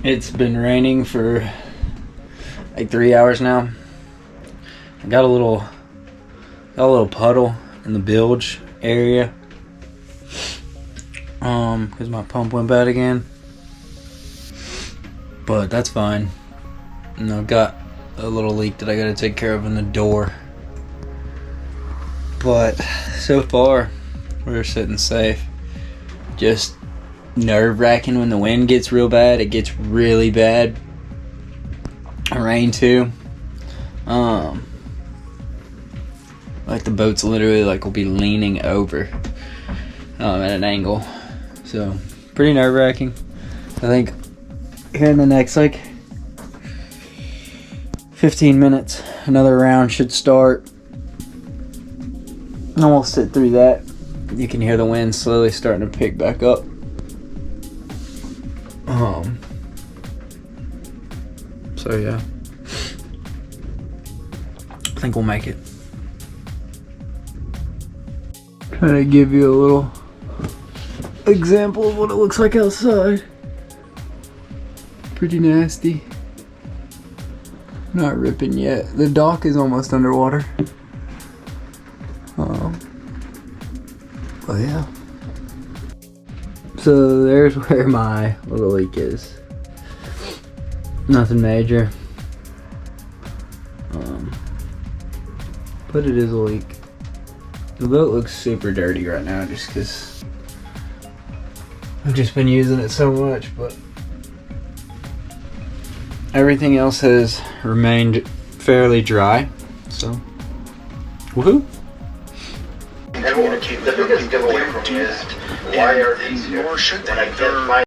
It's been raining for like 3 hours now. I got a little puddle in the bilge area because my pump went bad again, but that's fine. And I've got a little leak that I gotta take care of in the door, but so far we're sitting safe. Just nerve-wracking when the wind gets real bad. It gets really bad. Rain too. Like the boat's literally like will be leaning over at an angle. So pretty nerve-wracking. I think here in the next like 15 minutes another round should start. And we'll sit through that. You can hear the wind slowly starting to pick back up. So yeah, I think we'll make it. Trying to give you a little example of what it looks like outside. Pretty nasty. Not ripping yet. The dock is almost underwater. But yeah. So there's where my little leak is. Nothing major. But it is a leak. The boat looks super dirty right now just because I've just been using it so much, but everything else has remained fairly dry, so woohoo! And want to keep them away from it. Why are these here? Nor should they.